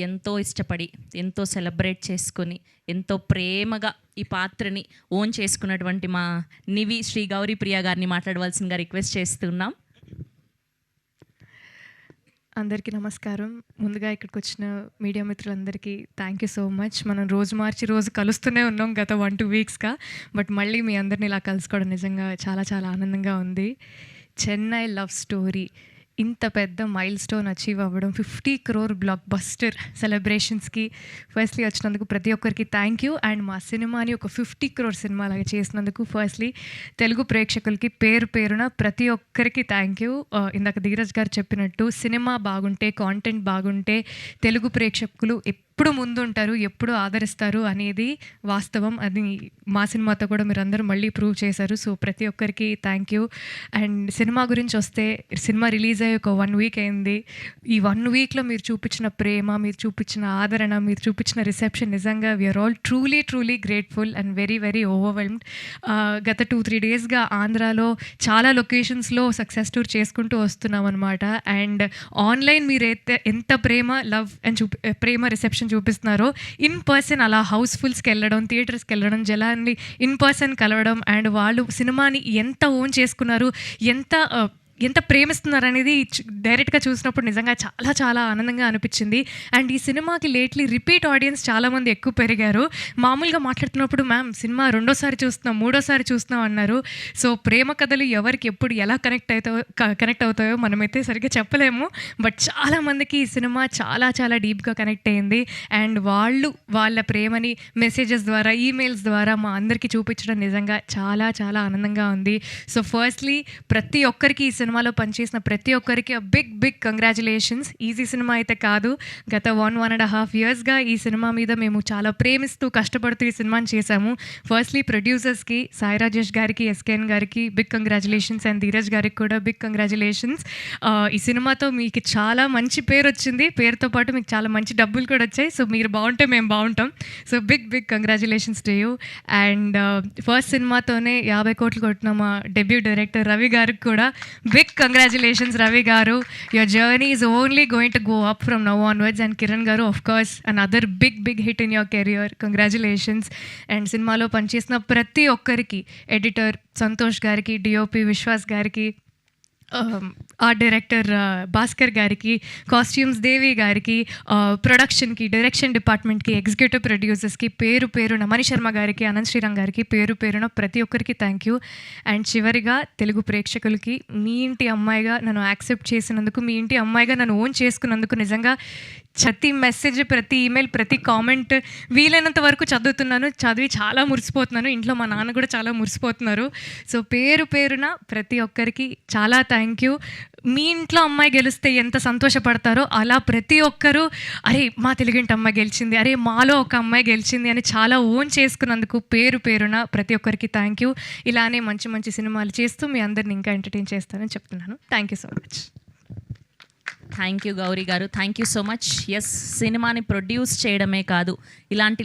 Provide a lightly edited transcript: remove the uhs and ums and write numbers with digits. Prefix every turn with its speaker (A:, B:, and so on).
A: ఎంతో ఇష్టపడి, ఎంతో సెలబ్రేట్ చేసుకొని, ఎంతో ప్రేమగా ఈ పాత్రని ఓన్ చేసుకున్నటువంటి మా నివి శ్రీ గౌరీ ప్రియ గారిని మాట్లాడవలసిందిగా రిక్వెస్ట్ చేస్తున్నాం.
B: అందరికీ నమస్కారం. ముందుగా ఇక్కడికి వచ్చిన మీడియా మిత్రులందరికీ థ్యాంక్ యూ సో మచ్. మనం రోజు మార్చి రోజు కలుస్తూనే ఉన్నాం గత 1-2 వీక్స్గా. బట్ మళ్ళీ మీ అందరినీ ఇలా కలుసుకోవడం నిజంగా చాలా చాలా ఆనందంగా ఉంది. చెన్నై లవ్ స్టోరీ ఇంత పెద్ద మైల్ స్టోన్ అచీవ్ అవ్వడం, 50 crore బ్లాక్ బస్టర్ సెలబ్రేషన్స్కి ఫస్ట్లీ వచ్చినందుకు ప్రతి ఒక్కరికి థ్యాంక్ యూ. అండ్ మా సినిమాని ఒక 50 crore సినిమా లాగా చేసినందుకు ఫస్ట్లీ తెలుగు ప్రేక్షకులకి పేరు పేరున ప్రతి ఒక్కరికి థ్యాంక్ యూ. ఇందాక ధీరజ్ గారు చెప్పినట్టు సినిమా బాగుంటే, కాంటెంట్ బాగుంటే తెలుగు ప్రేక్షకులు ఎప్పుడు ముందుంటారు, ఎప్పుడు ఆదరిస్తారు అనేది వాస్తవం. అది మా సినిమాతో కూడా మీరు అందరూ మళ్ళీ ప్రూవ్ చేశారు. సో ప్రతి ఒక్కరికి థ్యాంక్ యూ. అండ్ సినిమా గురించి వస్తే, సినిమా రిలీజ్ అయ్యి ఒక 1 week అయింది. ఈ 1 weekలో మీరు చూపించిన ప్రేమ, మీరు చూపించిన ఆదరణ, మీరు చూపించిన రిసెప్షన్ నిజంగా we are all truly grateful and very overwhelmed. గత 2-3 daysగా ఆంధ్రాలో చాలా లొకేషన్స్లో సక్సెస్ టూర్ చేసుకుంటూ వస్తున్నాం అనమాట. అండ్ ఆన్లైన్ మీరైతే ఎంత ప్రేమ, లవ్ అండ్ ప్రేమ రిసెప్షన్ చూపిస్తున్నారో, ఇన్ పర్సన్ అలా హౌస్ఫుల్స్కి వెళ్ళడం, థియేటర్స్కి వెళ్ళడం, జనాన్ని ఇన్ పర్సన్ కలవడం, అండ్ వాళ్ళు సినిమాని ఎంత ఓన్ చేసుకున్నారు, ఎంత ప్రేమిస్తున్నారు అనేది డైరెక్ట్గా చూసినప్పుడు నిజంగా చాలా చాలా ఆనందంగా అనిపించింది. అండ్ ఈ సినిమాకి లేట్లీ రిపీట్ ఆడియన్స్ చాలామంది ఎక్కువ పెరిగారు. మామూలుగా మాట్లాడుతున్నప్పుడు మ్యామ్ సినిమా 2వ సారి చూస్తున్నాం, 3వ సారి చూస్తున్నాం అన్నారు. సో ప్రేమ కథలు ఎవరికి ఎప్పుడు ఎలా కనెక్ట్ అవుతాయో మనమైతే సరిగ్గా చెప్పలేము. బట్ చాలామందికి ఈ సినిమా చాలా చాలా డీప్గా కనెక్ట్ అయింది. అండ్ వాళ్ళ ప్రేమని మెసేజెస్ ద్వారా, ఈమెయిల్స్ ద్వారా మా అందరికీ చూపించడం నిజంగా చాలా చాలా ఆనందంగా ఉంది. సో ఫస్ట్లీ ప్రతి ఒక్కరికి, ఈ సినిమాలో పనిచేసిన ప్రతి ఒక్కరికి బిగ్ కంగ్రాచులేషన్స్. ఈజీ సినిమా అయితే కాదు. గత 1.5 yearsగా ఈ సినిమా మీద మేము చాలా ప్రేమిస్తూ, కష్టపడుతూ ఈ సినిమాని చేశాము. ఫస్ట్లీ ప్రొడ్యూసర్స్కి, సాయి రాజేష్ గారికి, ఎస్కేఎన్ గారికి బిగ్ కంగ్రాచులేషన్స్. అండ్ ధీరజ్ గారికి కూడా బిగ్ కంగ్రాచులేషన్స్. ఈ సినిమాతో మీకు చాలా మంచి పేరు వచ్చింది. పేరుతో పాటు మీకు చాలా మంచి డబ్బులు కూడా వచ్చాయి. సో మీరు బాగుంటే మేము బాగుంటాం. So big congratulations to you. And first సినిమాతోనే 50 కోట్లు కొట్టిన మా డెబ్యూ డైరెక్టర్ రవి గారికి కూడా బిగ్ కంగ్రాచులేషన్స్. రవి గారు, your journey is only going to go up from now onwards. And Kiran గారు, of course another big hit in your career. Congratulations. And సినిమాలో పనిచేసిన ప్రతి ఒక్కరికి, ఎడిటర్ సంతోష్ గారికి, డిఓపి విశ్వాస్ గారికి, ఆర్ట్ డైరెక్టర్ భాస్కర్ గారికి, కాస్ట్యూమ్స్ దేవి గారికి, ప్రొడక్షన్కి, డైరెక్షన్ డిపార్ట్మెంట్కి, ఎగ్జిక్యూటివ్ ప్రొడ్యూసర్స్కి పేరు పేరున, మణి శర్మ గారికి, అనంత్ శ్రీరామ్ గారికి పేరు పేరున ప్రతి ఒక్కరికి థ్యాంక్ యూ. అండ్ చివరిగా తెలుగు ప్రేక్షకులకి, మీ ఇంటి అమ్మాయిగా నన్ను యాక్సెప్ట్ చేసినందుకు, మీ ఇంటి అమ్మాయిగా నన్ను ఓన్ చేసుకున్నందుకు నిజంగా ప్రతి మెసేజ్, ప్రతి ఈమెయిల్, ప్రతి కామెంట్ వీలైనంత వరకు చదువుతున్నాను. చదివి చాలా మురిసిపోతున్నాను. ఇంట్లో మా నాన్న కూడా చాలా మురిసిపోతున్నారు. సో పేరు పేరున ప్రతి ఒక్కరికి చాలా థ్యాంక్ యూ. మీ ఇంట్లో అమ్మాయి గెలిస్తే ఎంత సంతోషపడతారో అలా ప్రతి ఒక్కరూ, అరే మా తెలుగింటి అమ్మాయి గెలిచింది, అరే మాలో ఒక అమ్మాయి గెలిచింది అని చాలా ఓన్ చేసుకున్నందుకు పేరు పేరున ప్రతి ఒక్కరికి థ్యాంక్ యూ. ఇలానే మంచి సినిమాలు చేస్తూ మీ అందరిని ఇంకా ఎంటర్టైన్ చేస్తానని చెప్తున్నాను. Thank you so much.
A: Thank you Gauri గారు, thank you so much. Yes, సినిమాని ప్రొడ్యూస్ చేయడమే కాదు, ఇలాంటి